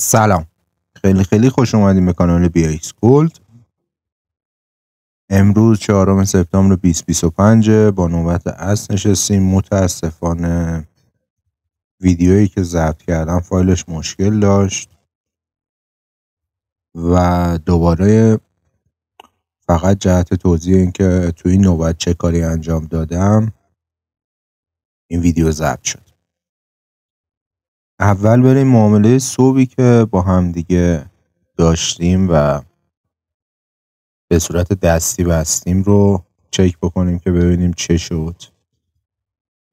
سلام، خیلی خوش اومدیم به کانال BX Gold. امروز 4 سپتامبر 2025 با نوبت اصل نشستیم. متاسفانه ویدیویی که ضبط کردم فایلش مشکل داشت و دوباره فقط جهت توضیح این که توی این نوبت چه کاری انجام دادم این ویدیو ضبط شد. اول بریم معامله صبحی که با هم دیگه داشتیم و به صورت دستی بستیم رو چک بکنیم که ببینیم چه شد،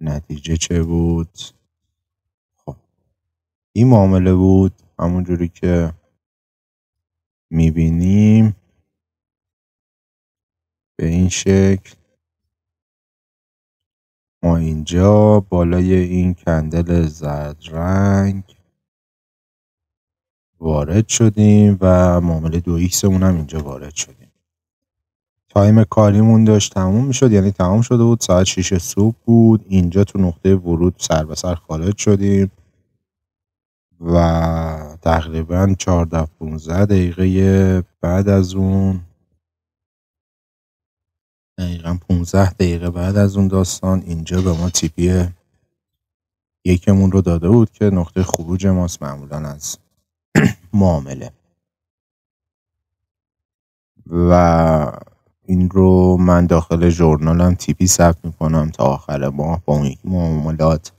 نتیجه چه بود. خب این معامله بود همونجوری که میبینیم به این شکل. ما اینجا بالای این کندل زرد رنگ وارد شدیم و معامله 2x مون هم اینجا وارد شدیم. تایم کاریمون داشت تموم میشد، یعنی تمام شده بود، ساعت 6 صبح بود. اینجا تو نقطه ورود سر به سر خارج شدیم و تقریبا 14-15 دقیقه بعد از اون، دقیقا 15 دقیقه بعد از اون داستان اینجا به ما تیپی یکمون رو داده بود که نقطه خروج ماست معمولا از معامله و این رو من داخل ژورنالم تیپی ثبت میکنم تا آخر ماه با اون معاملات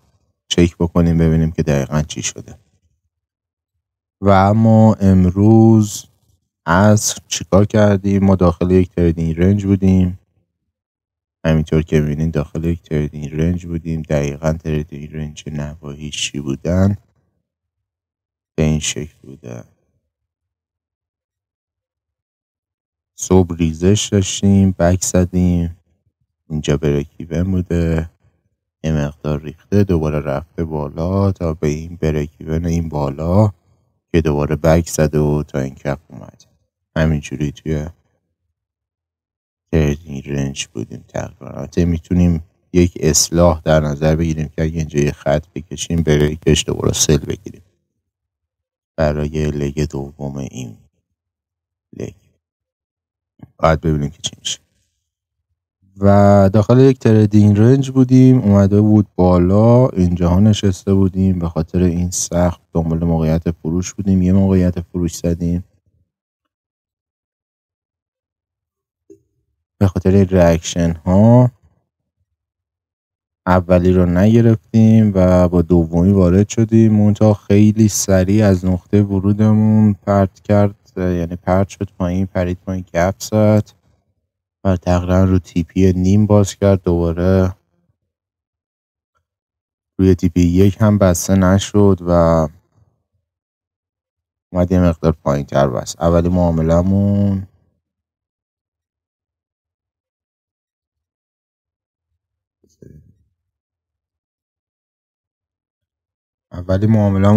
چک بکنیم ببینیم که دقیقا چی شده. و اما امروز عصر چیکار کردیم؟ ما داخل یک تریدینگ رنج بودیم، همینطور که میبینید داخل یک تریدینگ رنج بودیم. دقیقا تریدینگ رنج نواهیش چی بودن؟ به این شکل بوده. صبح ریزش داشتیم، بک زدیم، اینجا بریک ایون بوده، یه مقدار ریخته، دوباره رفته بالا تا به این بریک ایون این بالا که دوباره بک زده و تا این کف اومد. همینجوری توی تریدینگ رنج بودیم تقریبا. البته میتونیم یک اصلاح در نظر بگیریم که اگه اینجا یه خط بکشیم بریکش دوباره سل بگیریم برای لگ دوم. این لگ باید ببینیم که چی میشه. و داخل یک تریدینگ رنج بودیم، اومده بود بالا، اینجاها نشسته بودیم، به خاطر این سخت دنبال موقعیت فروش بودیم. یه موقعیت فروش زدیم به خاطر ریاکشن ها، اولی رو نگرفتیم و با دومی وارد شدیم. منتها خیلی سریع از نقطه ورودمون پرت کرد، یعنی پرت شد پایین، پرید پایین، گپ زد و تقریبا رو تیپی نیم باز کرد. دوباره روی تیپی یک هم بسته نشد و اومد یه مقدار پایین تر بست. اولی معاملمون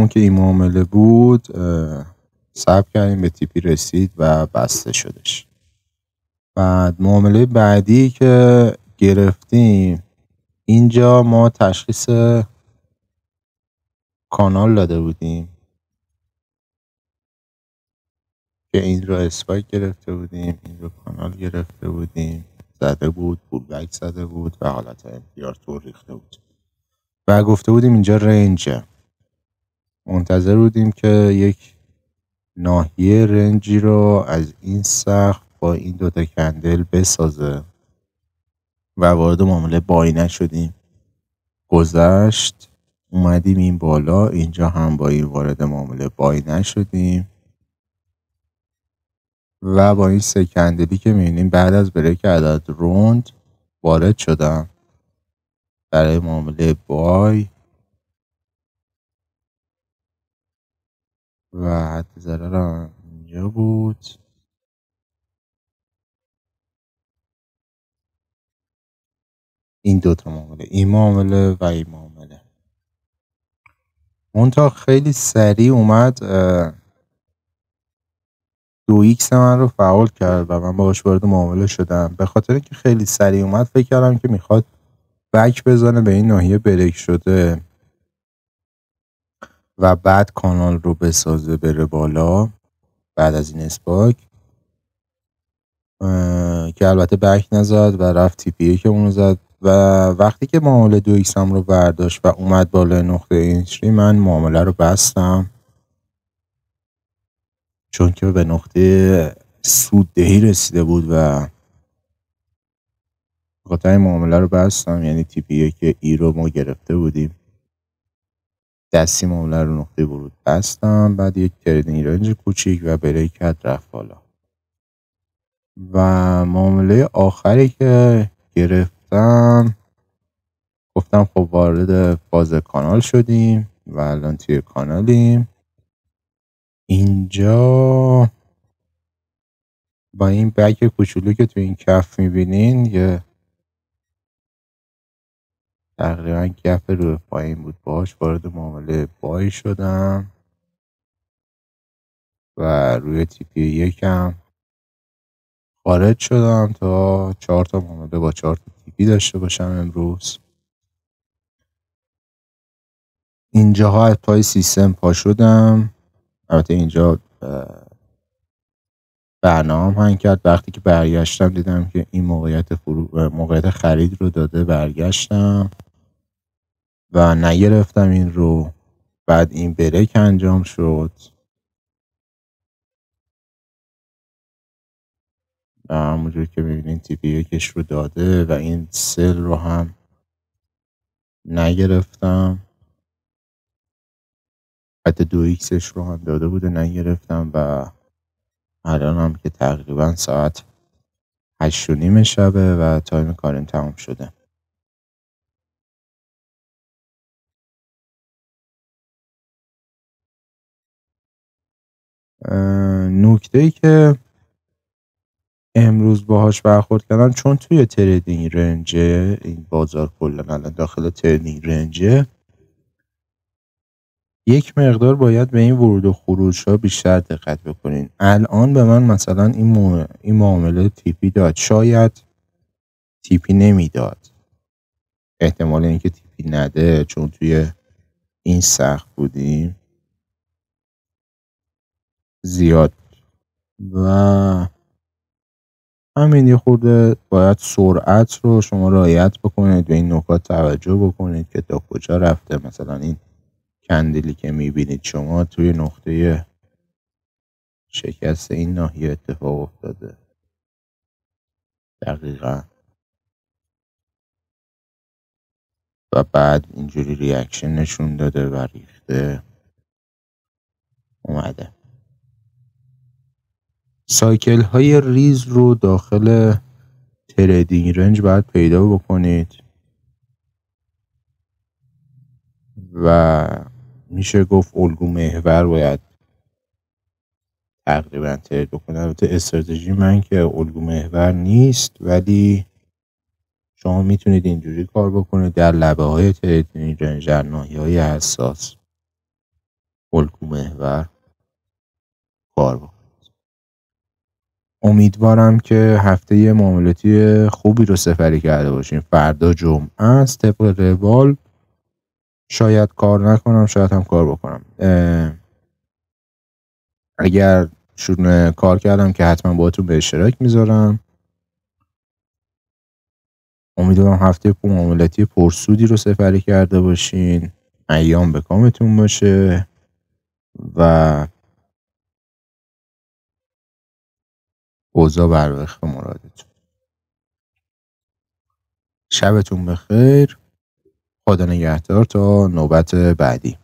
که این معامله بود صبر کردیم به تیپی رسید و بسته شدش. بعد معامله بعدی که گرفتیم، اینجا ما تشخیص کانال داده بودیم که این رو اسپایک گرفته بودیم، این رو کانال گرفته بودیم، زده بود، پولبک زده بود و حالت امتیار طور ریخته بود و گفته بودیم اینجا رنجه. منتظر بودیم که یک ناحیه رنجی رو از این سقف با این دوتا کندل بسازه و وارد معامله بای نشدیم. گذشت، اومدیم این بالا، اینجا هم با این وارد معامله بای نشدیم و با این سه کندلی که میبینیم بعد از بریک عدد روند وارد شدم برای معامله بای و حد ضرر اینجا بود. این دوتا معامله، این معامله و این معامله، منتها خیلی سریع اومد 2x من رو فعال کرد و من باهاش وارد معامله شدم. به خاطر اینکه خیلی سریع اومد فکر کردم که میخواد بک بزنه به این ناحیه بریک شده و بعد کانال رو بسازه بره بالا بعد از این اسپاک که البته بک نزد و رفت تیپیه که اونو زد و وقتی که معامله 2x هم رو برداشت و اومد بالای نقطه اینتری من معامله رو بستم چون که به نقطه سوددهی رسیده بود و خاطر این معامله رو بستم. یعنی تیپیه که ای رو ما گرفته بودیم دستی معامله رو نقطه ورود بستم. بعد یک تریدینگ رنج کوچیک و بریک کرد رفت بالا و معامله آخری که گرفتم گفتم خب وارد فاز کانال شدیم و الان توی کانالیم. اینجا با این بک کوچولو که توی این کف میبینین یه تقریبا گپ روی پایین بود باش وارد معامله بای شدم و روی تیپی یکم خارج شدم تا 4 تا معامله با 4 تا تیپی داشته باشم امروز. اینجاها از پای سیستم پا شدم. البته اینجا برنامه هنگ کرد. وقتی که برگشتم دیدم که این موقعیت خرید رو داده. برگشتم و نگرفتم این رو. بعد این بریک انجام شد و همونجور که میبینین تیپی یکش رو داده و این سل رو هم نگرفتم. حتی 2x رو هم داده بوده نگرفتم و الان هم که تقریبا ساعت 8:30 شبه و تایم کاریم تمام شده. نکته‌ای که امروز باهاش برخورد کردم چون توی تریدینگ رنجه این بازار کلا الان داخل تریدینگ رنجه یک مقدار باید به این ورود و خروج ها بیشتر دقت بکنین. الان به من مثلا این معامله تیپی داد شاید تیپی نمیداد. احتمال اینکه تیپی نده چون توی این سقف بودیم زیاد و همین یه خورده باید سرعت رو شما رعایت بکنید به این نکات توجه بکنید که تا کجا رفته. مثلا این کندیلی که میبینید شما توی نقطه شکست این ناحیه اتفاق افتاده دقیقا و بعد اینجوری ریاکشن نشون داده و ریخته اومده. سایکل های ریز رو داخل تریدینگ رنج باید پیدا بکنید و میشه گفت الگو محور باید تقریبا ترید بکنه. البته استراتژی من که الگو محور نیست ولی شما میتونید اینجوری کار بکنید در لبه های تریدینگ رنج در ناحیه‌های حساس الگو محور کار بکنید. امیدوارم که هفته معاملاتی خوبی رو سپری کرده باشیم. فردا جمعه است طبق روال شاید کار نکنم شاید هم کار بکنم. اگر شروع کار کردم که حتما باهاتون به اشتراک میذارم. امیدوارم هفته معاملاتی پرسودی رو سپری کرده باشین. ایام به کامتون باشه و اوضاع بر وفق مرادتون. شبتون بخیر. خدا نگهدار تا نوبت بعدی.